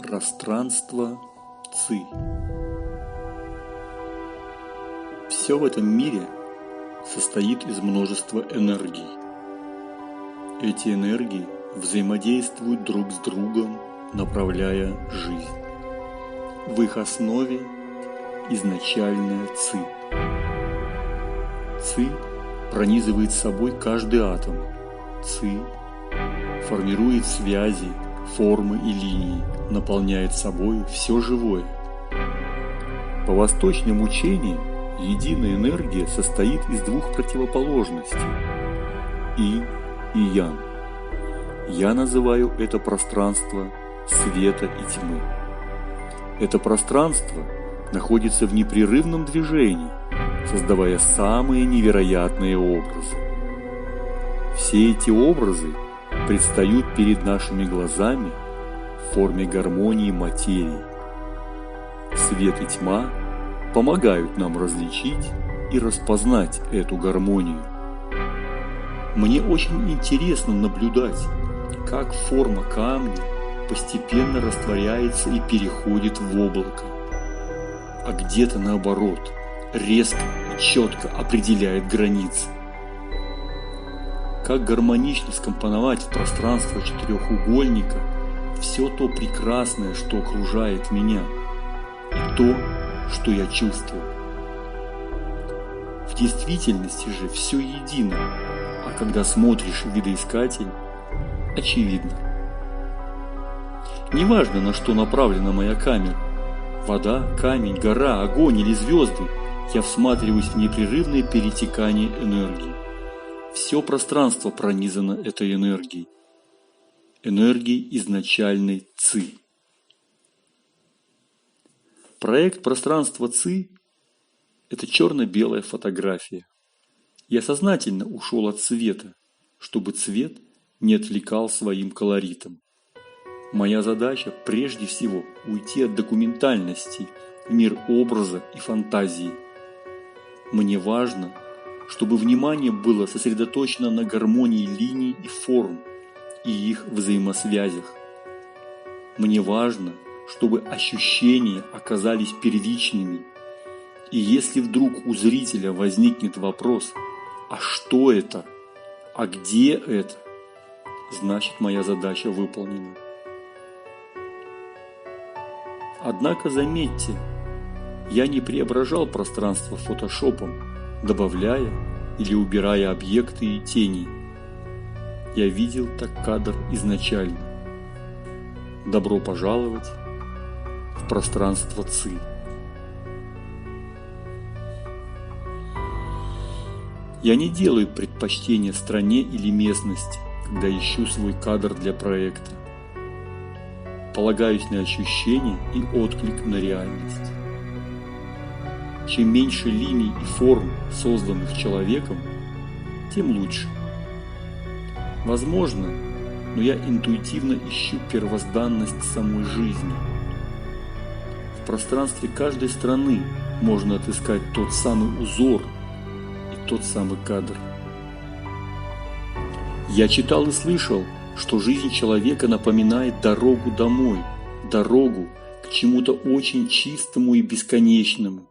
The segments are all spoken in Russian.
Пространство Ци. Все в этом мире состоит из множества энергий. Эти энергии взаимодействуют друг с другом, направляя жизнь. В их основе изначальная Ци. Ци пронизывает собой каждый атом. Ци формирует связи, формы и линии, наполняет собой все живое. По восточным учениям единая энергия состоит из двух противоположностей – Инь и Ян. Я называю это пространство света и тьмы. Это пространство находится в непрерывном движении, создавая самые невероятные образы. Все эти образы предстают перед нашими глазами в форме гармонии материи. Свет и тьма помогают нам различить и распознать эту гармонию. Мне очень интересно наблюдать, как форма камня постепенно растворяется и переходит в облако, а где-то наоборот, резко и четко определяет границы. Как гармонично скомпоновать в пространство четырехугольника все то прекрасное, что окружает меня, и то, что я чувствую. В действительности же все едино, а когда смотришь в видоискатель, очевидно. Неважно, на что направлена моя камера – вода, камень, гора, огонь или звезды – я всматриваюсь в непрерывное перетекание энергии. Все пространство пронизано этой энергией. Энергией изначальной Ци. Проект пространства Ци – это черно-белая фотография. Я сознательно ушел от цвета, чтобы цвет не отвлекал своим колоритом. Моя задача прежде всего уйти от документальности в мир образа и фантазии. Мне важно, чтобы внимание было сосредоточено на гармонии линий и форм и их взаимосвязях. Мне важно, чтобы ощущения оказались первичными. И если вдруг у зрителя возникнет вопрос «А что это? А где это?», значит, моя задача выполнена. Однако заметьте, я не преображал пространство фотошопом, добавляя или убирая объекты и тени. Я видел так кадр изначально. Добро пожаловать в пространство Ци. Я не делаю предпочтения стране или местности, когда ищу свой кадр для проекта. Полагаюсь на ощущения и отклик на реальность. Чем меньше линий и форм, созданных человеком, тем лучше. Возможно, но я интуитивно ищу первозданность самой жизни. В пространстве каждой страны можно отыскать тот самый узор и тот самый кадр. Я читал и слышал, что жизнь человека напоминает дорогу домой, дорогу к чему-то очень чистому и бесконечному.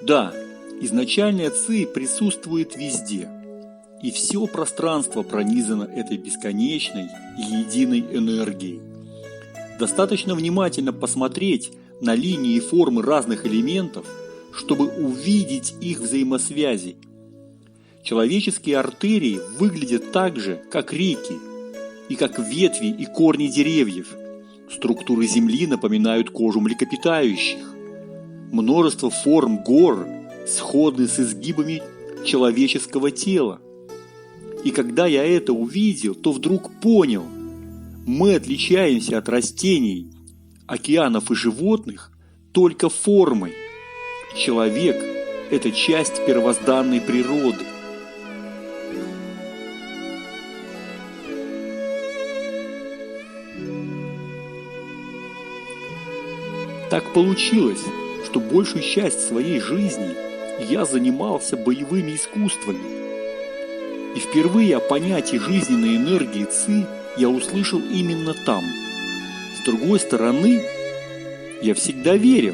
Да, изначальная Ци присутствует везде, и все пространство пронизано этой бесконечной и единой энергией. Достаточно внимательно посмотреть на линии и формы разных элементов, чтобы увидеть их взаимосвязи. Человеческие артерии выглядят так же, как реки, и как ветви и корни деревьев. Структуры Земли напоминают кожу млекопитающих. Множество форм гор сходны с изгибами человеческого тела. И когда я это увидел, то вдруг понял, мы отличаемся от растений, океанов и животных только формой. Человек – это часть первозданной природы. Так получилось, что большую часть своей жизни я занимался боевыми искусствами. И впервые о понятии жизненной энергии ЦИ я услышал именно там. С другой стороны, я всегда верил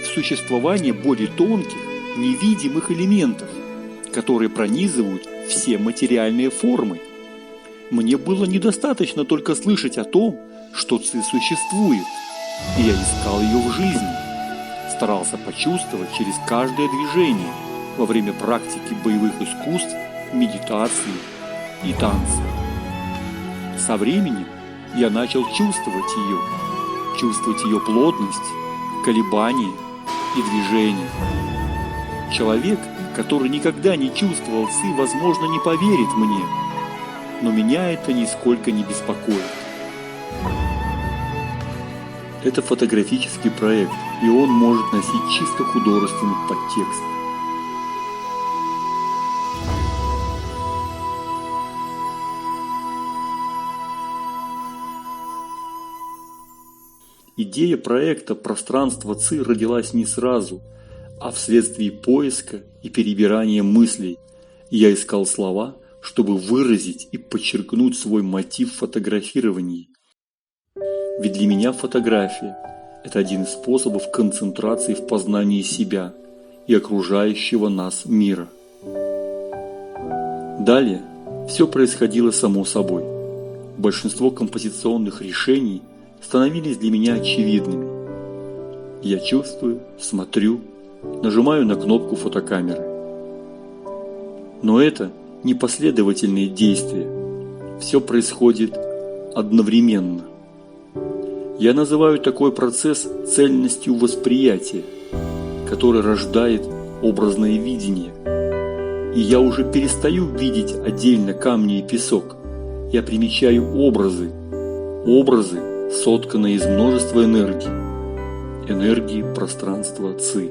в существование более тонких, невидимых элементов, которые пронизывают все материальные формы. Мне было недостаточно только слышать о том, что ЦИ существует, и я искал ее в жизни, старался почувствовать через каждое движение во время практики боевых искусств, медитации и танца. Со временем я начал чувствовать ее плотность, колебания и движения. Человек, который никогда не чувствовал ЦИ, возможно, не поверит мне, но меня это нисколько не беспокоит. Это фотографический проект, и он может носить чисто художественный подтекст. Идея проекта «Пространство ЦИ» родилась не сразу, а вследствие поиска и перебирания мыслей. Я искал слова, чтобы выразить и подчеркнуть свой мотив в фотографировании. Ведь для меня фотография – это один из способов концентрации в познании себя и окружающего нас мира. Далее все происходило само собой. Большинство композиционных решений становились для меня очевидными. Я чувствую, смотрю, нажимаю на кнопку фотокамеры. Но это не последовательные действия. Все происходит одновременно. Я называю такой процесс цельностью восприятия, который рождает образное видение. И я уже перестаю видеть отдельно камни и песок. Я примечаю образы, сотканные из множества энергии пространства ЦИ.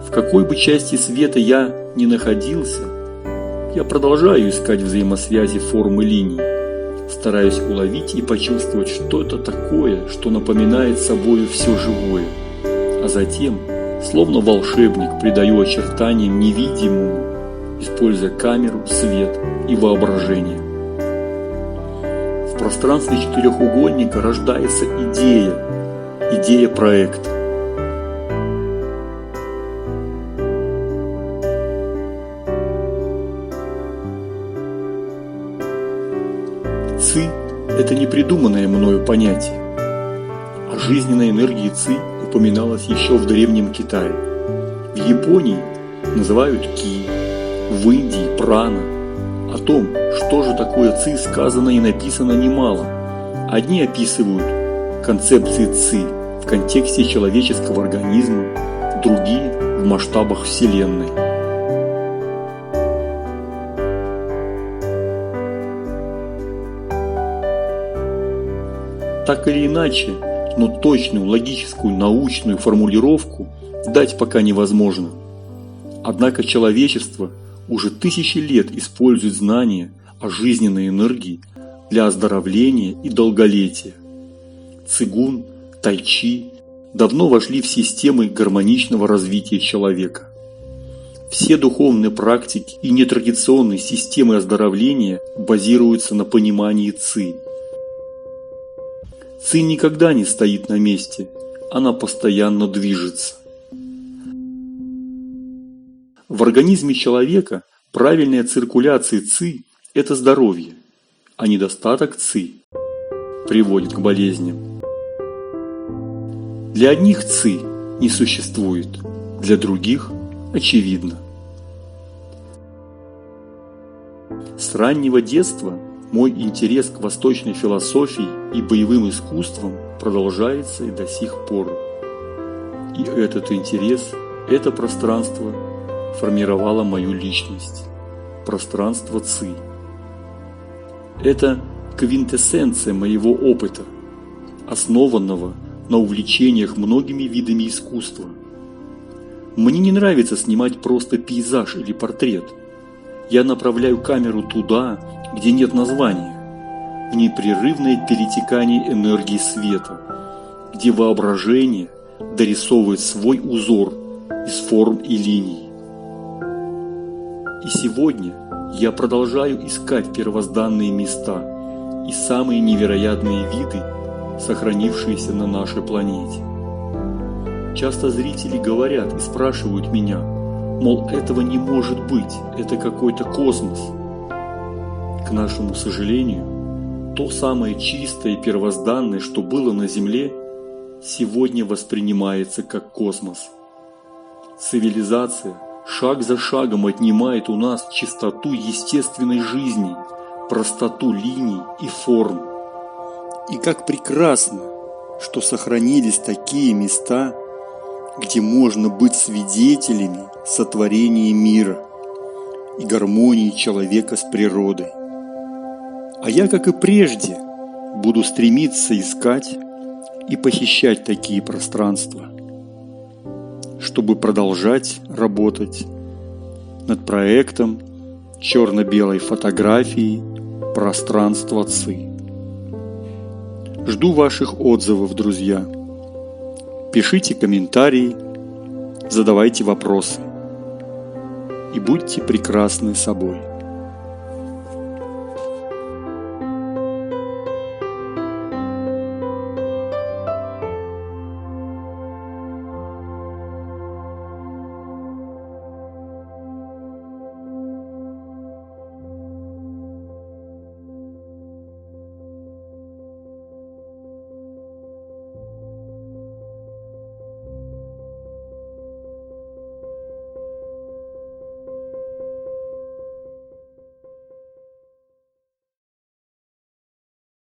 В какой бы части света я ни находился, я продолжаю искать взаимосвязи форм и линий, стараюсь уловить и почувствовать что-то такое, что напоминает собою все живое, а затем, словно волшебник, придаю очертаниям невидимому, используя камеру, свет и воображение. В пространстве четырехугольника рождается идея проекта. ЦИ – это не придуманное мною понятие. О жизненной энергии ЦИ упоминалось еще в Древнем Китае. В Японии называют ки, в Индии – прана. О том, что же такое ЦИ, сказано и написано немало. Одни описывают концепции ЦИ в контексте человеческого организма, другие – в масштабах Вселенной. Так или иначе, но точную, логическую, научную формулировку дать пока невозможно. Однако человечество уже тысячи лет использует знания о жизненной энергии для оздоровления и долголетия. Цигун, тайчи давно вошли в системы гармоничного развития человека. Все духовные практики и нетрадиционные системы оздоровления базируются на понимании ЦИ. ЦИ никогда не стоит на месте, она постоянно движется. В организме человека правильная циркуляция ЦИ – это здоровье, а недостаток ЦИ приводит к болезням. Для одних ЦИ не существует, для других – очевидно. С раннего детства мой интерес к восточной философии и боевым искусствам продолжается и до сих пор. И этот интерес – Это пространство формировало мою личность. Пространство ЦИ. Это квинтэссенция моего опыта, основанного на увлечениях многими видами искусства. Мне не нравится снимать просто пейзаж или портрет. Я направляю камеру туда, где нет названия, в непрерывное перетекание энергии света, где воображение дорисовывает свой узор из форм и линий. И сегодня я продолжаю искать первозданные места и самые невероятные виды, сохранившиеся на нашей планете. Часто зрители говорят и спрашивают меня, мол, этого не может быть, это какой-то космос. К нашему сожалению, то самое чистое и первозданное, что было на Земле, сегодня воспринимается как космос. Цивилизация шаг за шагом отнимает у нас чистоту естественной жизни, простоту линий и форм. И как прекрасно, что сохранились такие места, где можно быть свидетелями сотворения мира и гармонии человека с природой. А я, как и прежде, буду стремиться искать и посещать такие пространства, чтобы продолжать работать над проектом черно-белой фотографии пространства ЦИ. Жду ваших отзывов, друзья. Пишите комментарии, задавайте вопросы и будьте прекрасны собой.